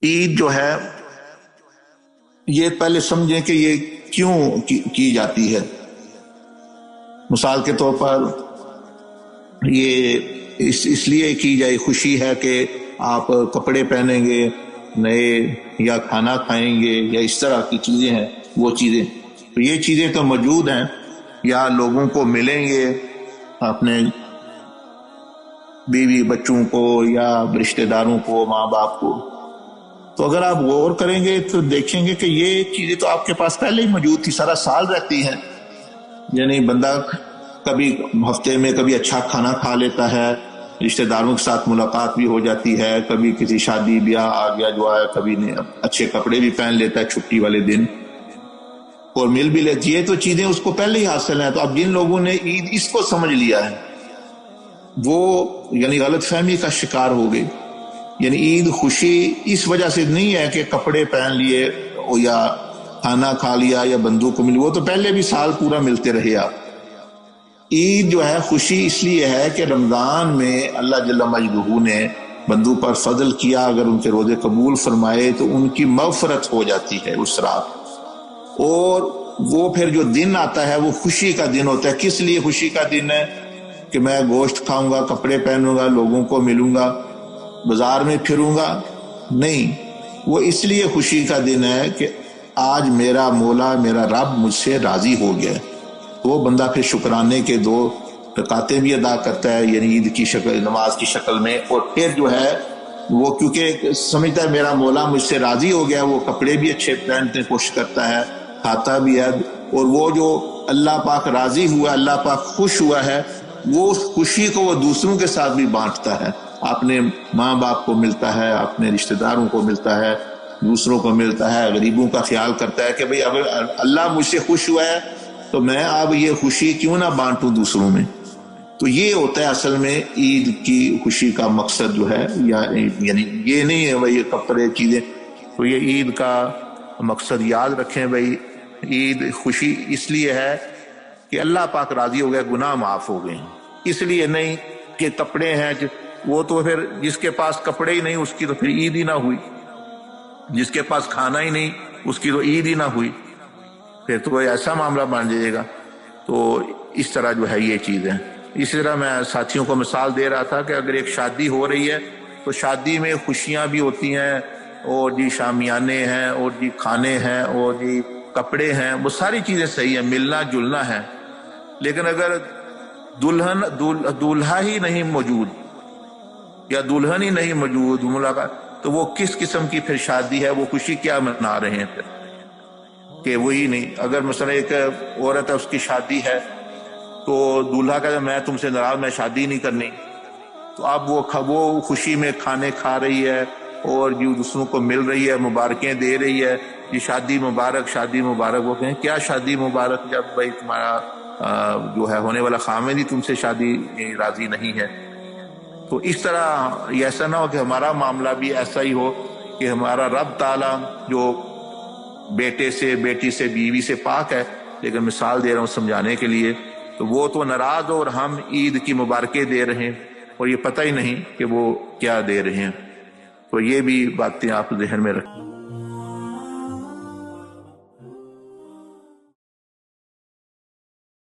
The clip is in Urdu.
عید جو ہے یہ پہلے سمجھیں کہ یہ کیوں کی جاتی ہے۔ مثال کے طور پر یہ اس لیے کی جائے، خوشی ہے کہ آپ کپڑے پہنیں گے نئے یا کھانا کھائیں گے یا اس طرح کی چیزیں ہیں، وہ چیزیں تو یہ چیزیں تو موجود ہیں، یا لوگوں کو ملیں گے، اپنے بیوی بچوں کو یا رشتہ داروں کو، ماں باپ کو۔ تو اگر آپ غور کریں گے تو دیکھیں گے کہ یہ چیزیں تو آپ کے پاس پہلے ہی موجود تھی، سارا سال رہتی ہیں۔ یعنی بندہ کبھی ہفتے میں کبھی اچھا کھانا کھا لیتا ہے، رشتہ داروں کے ساتھ ملاقات بھی ہو جاتی ہے، کبھی کسی شادی بیاہ آ گیا جو ہے، کبھی اچھے کپڑے بھی پہن لیتا ہے چھٹی والے دن، اور مل بھی لیتی ہے۔ تو چیزیں اس کو پہلے ہی حاصل ہیں۔ تو اب جن لوگوں نے عید اس کو سمجھ لیا ہے وہ یعنی غلط فہمی کا شکار ہو گئے۔ یعنی عید خوشی اس وجہ سے نہیں ہے کہ کپڑے پہن لیے یا کھانا کھا لیا یا بندوں کو ملی، وہ تو پہلے بھی سال پورا ملتے رہے آپ۔ عید جو ہے خوشی اس لیے ہے کہ رمضان میں اللہ جل مجدہ نے بندوں پر فضل کیا، اگر ان کے روزے قبول فرمائے تو ان کی مغفرت ہو جاتی ہے اس رات، اور وہ پھر جو دن آتا ہے وہ خوشی کا دن ہوتا ہے۔ کس لیے خوشی کا دن ہے؟ کہ میں گوشت کھاؤں گا، کپڑے پہنوں گا، لوگوں کو ملوں گا، بازار میں پھروں گا؟ نہیں، وہ اس لیے خوشی کا دن ہے کہ آج میرا مولا، میرا رب مجھ سے راضی ہو گیا۔ وہ بندہ پھر شکرانے کے 2 رکعتیں بھی ادا کرتا ہے، یعنی عید کی شکل، نماز کی شکل میں، اور پھر جو ہے وہ کیونکہ سمجھتا ہے میرا مولا مجھ سے راضی ہو گیا، وہ کپڑے بھی اچھے پہننے کی کوشش کرتا ہے، کھاتا بھی ہے، اور وہ جو اللہ پاک راضی ہوا، اللہ پاک خوش ہوا ہے، وہ اس خوشی کو وہ دوسروں کے ساتھ بھی بانٹتا ہے، اپنے ماں باپ کو ملتا ہے، اپنے رشتہ داروں کو ملتا ہے، دوسروں کو ملتا ہے، غریبوں کا خیال کرتا ہے کہ بھئی اگر اللہ مجھ سے خوش ہوا ہے تو میں اب یہ خوشی کیوں نہ بانٹوں دوسروں میں۔ تو یہ ہوتا ہے اصل میں عید کی خوشی کا مقصد جو ہے، یعنی یہ نہیں ہے بھئی کپڑے چیزیں۔ تو یہ عید کا مقصد یاد رکھیں بھئی، عید خوشی اس لیے ہے کہ اللہ پاک راضی ہو گیا، گناہ معاف ہو گئے ہیں، اس لیے نہیں کہ کپڑے ہیں وہ تو پھر جس کے پاس کپڑے ہی نہیں اس کی تو پھر عید ہی نہ ہوئی، جس کے پاس کھانا ہی نہیں اس کی تو عید ہی نہ ہوئی، پھر تو ایسا معاملہ بن جائے گا۔ تو اس طرح جو ہے یہ چیز ہے۔ اسی طرح میں ساتھیوں کو مثال دے رہا تھا کہ اگر ایک شادی ہو رہی ہے تو شادی میں خوشیاں بھی ہوتی ہیں، اور جی شامیانے ہیں، اور جی کھانے ہیں، اور جی کپڑے ہیں، وہ ساری چیزیں صحیح ہیں، ملنا جلنا ہے۔ لیکن اگر دولہا ہی نہیں موجود یا دلہن ہی نہیں موجود ملاقات، تو وہ کس قسم کی پھر شادی ہے؟ وہ خوشی کیا منا رہے ہیں پھر؟ کہ وہی نہیں۔ اگر مثلا ایک عورت ہے، اس کی شادی ہے، تو دولہا کہتا ہے میں تم سے ناراض، میں شادی نہیں کرنی، تو اب وہ خوشی میں کھانے کھا رہی ہے اور جو دوسروں کو مل رہی ہے، مبارکیں دے رہی ہے، یہ شادی مبارک، شادی مبارک۔ وہ کہیں کیا شادی مبارک جب بھائی تمہارا جو ہے ہونے والا خامد ہی تم سے شادی راضی نہیں ہے۔ تو اس طرح یہ ایسا نہ ہو کہ ہمارا معاملہ بھی ایسا ہی ہو کہ ہمارا رب تعالیٰ جو بیٹے سے، بیٹی سے، بیوی سے پاک ہے، لیکن مثال دے رہا ہوں سمجھانے کے لیے، تو وہ تو ناراض ہو اور ہم عید کی مبارکیں دے رہے ہیں اور یہ پتہ ہی نہیں کہ وہ کیا دے رہے ہیں۔ تو یہ بھی باتیں آپ ذہن میں رکھیں۔